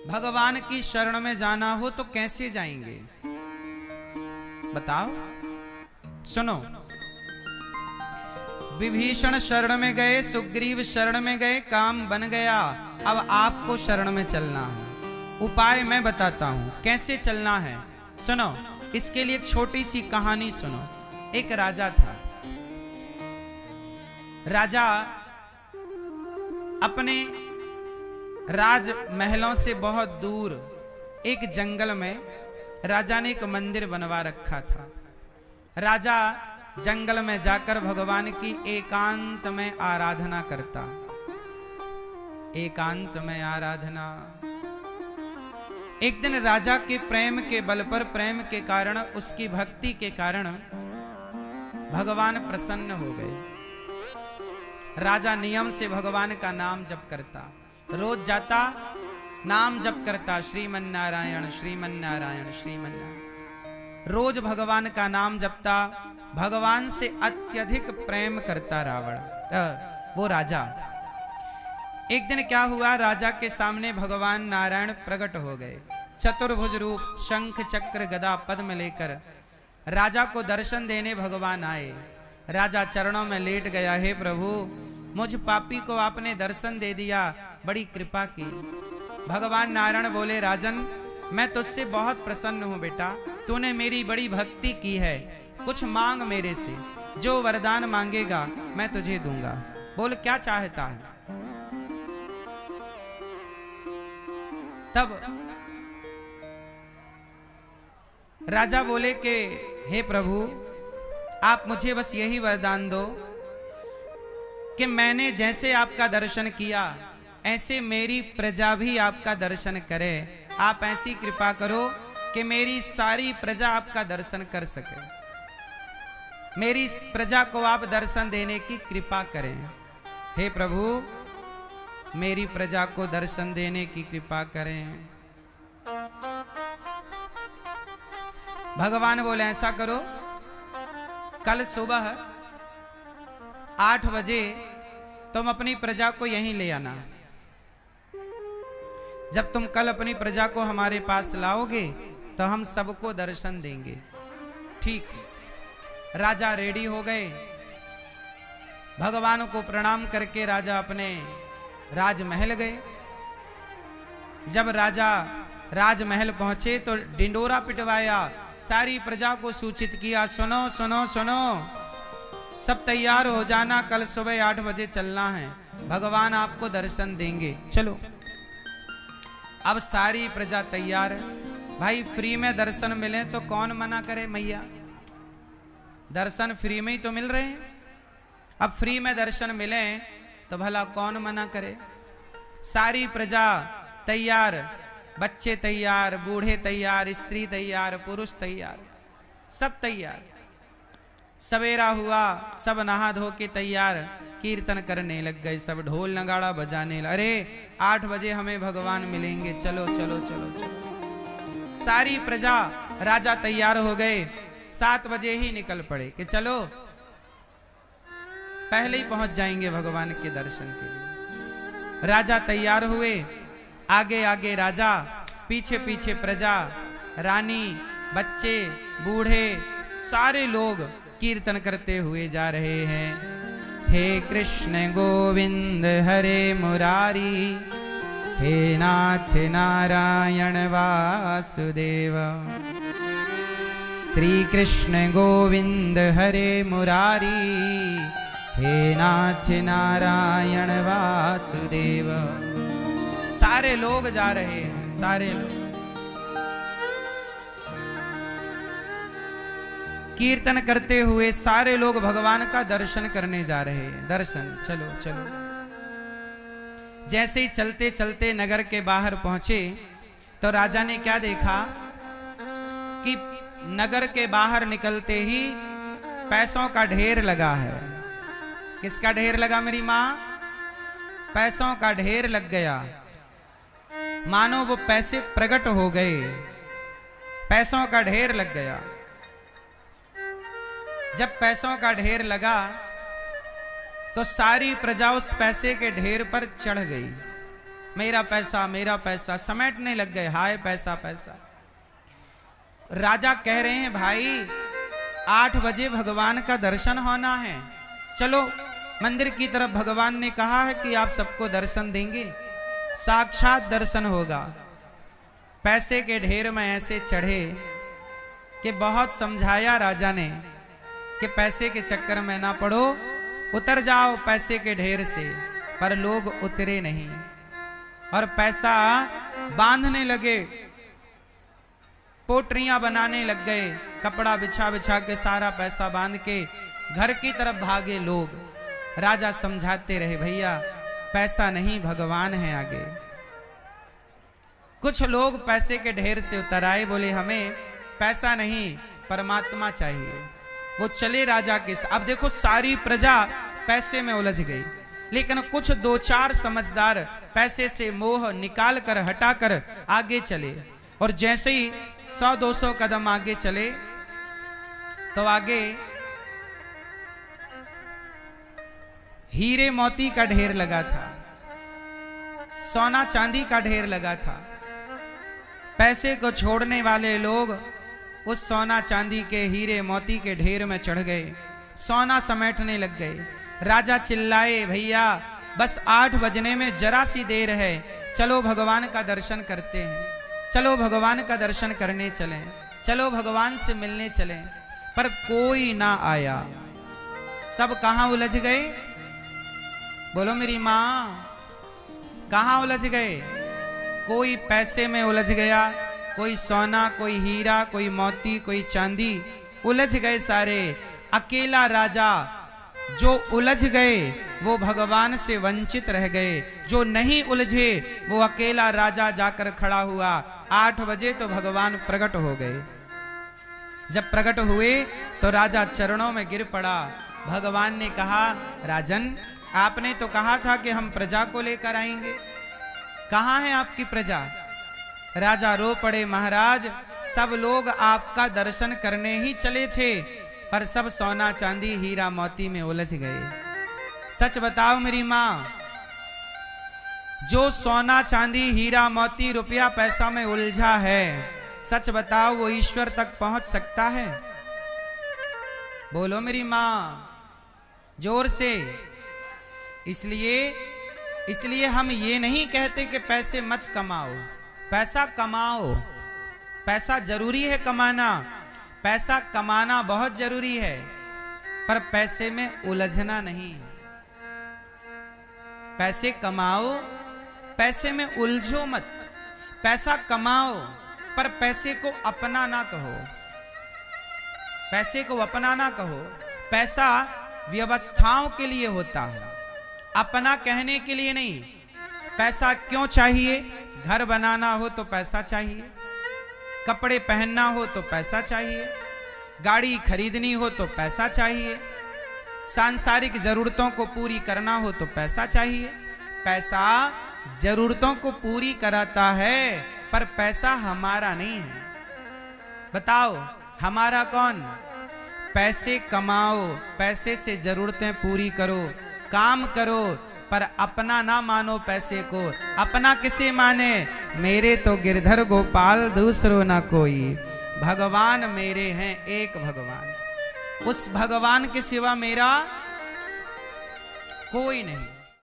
भगवान की शरण में जाना हो तो कैसे जाएंगे बताओ। सुनो, विभीषण शरण में गए, सुग्रीव शरण में गए, काम बन गया। अब आपको शरण में चलना है। उपाय मैं बताता हूं कैसे चलना है। सुनो, इसके लिए एक छोटी सी कहानी सुनो। एक राजा था। राजा अपने राज महलों से बहुत दूर एक जंगल में राजा ने एक मंदिर बनवा रखा था। राजा जंगल में जाकर भगवान की एकांत में आराधना करता। एकांत में आराधना। एक दिन राजा के प्रेम के बल पर, प्रेम के कारण, उसकी भक्ति के कारण भगवान प्रसन्न हो गए। राजा नियम से भगवान का नाम जप करता। रोज जाता, नाम जप करता, श्रीमन नारायण श्रीमन नारायण श्रीमन नारायण। रोज भगवान का नाम जपता। भगवान से अत्यधिक प्रेम करता रावण, वो राजा। एक दिन क्या हुआ, राजा के सामने भगवान नारायण प्रकट हो गए। चतुर्भुज रूप, शंख चक्र गदा पद्म लेकर राजा को दर्शन देने भगवान आए। राजा चरणों में लेट गया। हे प्रभु, मुझ पापी को आपने दर्शन दे दिया, बड़ी कृपा की। भगवान नारायण बोले, राजन मैं तुझसे बहुत प्रसन्न हूं बेटा, तूने मेरी बड़ी भक्ति की है। कुछ मांग मेरे से, जो वरदान मांगेगा मैं तुझे दूंगा। बोल क्या चाहता है। तब राजा बोले कि हे प्रभु, आप मुझे बस यही वरदान दो कि मैंने जैसे आपका दर्शन किया ऐसे मेरी प्रजा भी आपका दर्शन करे। आप ऐसी कृपा करो कि मेरी सारी प्रजा आपका दर्शन कर सके। मेरी प्रजा को आप दर्शन देने की कृपा करें। हे प्रभु, मेरी प्रजा को दर्शन देने की कृपा करें। भगवान बोले ऐसा करो, कल सुबह 8 बजे तुम अपनी प्रजा को यहीं ले आना। जब तुम कल अपनी प्रजा को हमारे पास लाओगे तो हम सबको दर्शन देंगे। ठीक है। राजा रेडी हो गए। भगवान को प्रणाम करके राजा अपने राजमहल गए। जब राजा राजमहल पहुंचे तो डिंडोरा पिटवाया, सारी प्रजा को सूचित किया, सुनो सुनो सुनो, सब तैयार हो जाना, कल सुबह 8 बजे चलना है, भगवान आपको दर्शन देंगे, चलो। अब सारी प्रजा तैयार है। भाई फ्री में दर्शन मिले तो कौन मना करे मैया, दर्शन फ्री में ही तो मिल रहे हैं। अब फ्री में दर्शन मिले तो भला कौन मना करे। सारी प्रजा तैयार, बच्चे तैयार, बूढ़े तैयार, स्त्री तैयार, पुरुष तैयार, सब तैयार। सवेरा हुआ, सब नहा धो के तैयार, कीर्तन करने लग गए, सब ढोल नगाड़ा बजाने लगे। अरे 8 बजे हमें भगवान मिलेंगे, चलो चलो चलो चलो। सारी प्रजा, राजा तैयार हो गए। 7 बजे ही निकल पड़े कि चलो पहले ही पहुंच जाएंगे भगवान के दर्शन के लिए। राजा तैयार हुए, आगे आगे राजा, पीछे पीछे प्रजा, रानी, बच्चे, बूढ़े, सारे लोग कीर्तन करते हुए जा रहे हैं। हे कृष्ण गोविंद हरे मुरारी, हे नाथ नारायण वासुदेव। श्री कृष्ण गोविंद हरे मुरारी, हे नाथ नारायण वासुदेव। सारे लोग जा रहे हैं, सारे लोग कीर्तन करते हुए सारे लोग भगवान का दर्शन करने जा रहे हैं। दर्शन, चलो चलो। जैसे ही चलते चलते नगर के बाहर पहुंचे तो राजा ने क्या देखा कि नगर के बाहर निकलते ही पैसों का ढेर लगा है। किसका ढेर लगा मेरी माँ? पैसों का ढेर लग गया। मानो वो पैसे प्रकट हो गए, पैसों का ढेर लग गया। जब पैसों का ढेर लगा तो सारी प्रजा उस पैसे के ढेर पर चढ़ गई। मेरा पैसा समेटने लग गए। हाय पैसा पैसा। राजा कह रहे हैं भाई 8 बजे भगवान का दर्शन होना है, चलो मंदिर की तरफ। भगवान ने कहा है कि आप सबको दर्शन देंगे, साक्षात दर्शन होगा। पैसे के ढेर में ऐसे चढ़े कि बहुत समझाया राजा ने कि पैसे के चक्कर में ना पड़ो, उतर जाओ पैसे के ढेर से, पर लोग उतरे नहीं और पैसा बांधने लगे, पोटरियां बनाने लग गए, कपड़ा बिछा बिछा के सारा पैसा बांध के घर की तरफ भागे लोग। राजा समझाते रहे भैया पैसा नहीं भगवान है आगे। कुछ लोग पैसे के ढेर से उतर आए, बोले हमें पैसा नहीं परमात्मा चाहिए। वो चले राजा के साथ। अब देखो सारी प्रजा पैसे में उलझ गई, लेकिन कुछ 2-4 समझदार पैसे से मोह निकाल कर हटा कर आगे चले। और जैसे ही 100-200 कदम आगे चले तो आगे हीरे मोती का ढेर लगा था, सोना चांदी का ढेर लगा था। पैसे को छोड़ने वाले लोग उस सोना चांदी के हीरे मोती के ढेर में चढ़ गए, सोना समेटने लग गए। राजा चिल्लाए भैया बस 8 बजने में जरा सी देर है, चलो भगवान का दर्शन करते हैं, चलो भगवान का दर्शन करने चलें, चलो भगवान से मिलने चलें। पर कोई ना आया, सब कहां उलझ गए? बोलो मेरी मां, कहां उलझ गए? कोई पैसे में उलझ गया, कोई सोना, कोई हीरा, कोई मोती, कोई चांदी, उलझ गए सारे। अकेला राजा जो उलझ गए वो भगवान से वंचित रह गए, जो नहीं उलझे वो अकेला राजा जाकर खड़ा हुआ। 8 बजे तो भगवान प्रकट हो गए। जब प्रकट हुए तो राजा चरणों में गिर पड़ा। भगवान ने कहा राजन आपने तो कहा था कि हम प्रजा को लेकर आएंगे, कहां है आपकी प्रजा? राजा रो पड़े महाराज सब लोग आपका दर्शन करने ही चले थे, पर सब सोना चांदी हीरा मोती में उलझ गए। सच बताओ मेरी मां, जो सोना चांदी हीरा मोती रुपया पैसा में उलझा है, सच बताओ वो ईश्वर तक पहुंच सकता है? बोलो मेरी मां जोर से। इसलिए हम ये नहीं कहते कि पैसे मत कमाओ, पैसा कमाओ, पैसा जरूरी है कमाना, पैसा कमाना बहुत जरूरी है, पर पैसे में उलझना नहीं। पैसे कमाओ, पैसे में उलझो मत। पैसा कमाओ पर पैसे को अपना ना कहो, पैसे को अपना ना कहो। पैसा व्यवस्थाओं के लिए होता है, अपना कहने के लिए नहीं। पैसा क्यों चाहिए? घर बनाना हो तो पैसा चाहिए, कपड़े पहनना हो तो पैसा चाहिए, गाड़ी खरीदनी हो तो पैसा चाहिए, सांसारिक जरूरतों को पूरी करना हो तो पैसा चाहिए। पैसा जरूरतों को पूरी कराता है, पर पैसा हमारा नहीं है। बताओ हमारा कौन? पैसे कमाओ, पैसे से जरूरतें पूरी करो, काम करो, पर अपना ना मानो पैसे को। अपना किसे माने? मेरे तो गिरधर गोपाल दूसरो ना कोई, भगवान मेरे हैं एक भगवान, उस भगवान के सिवा मेरा कोई नहीं।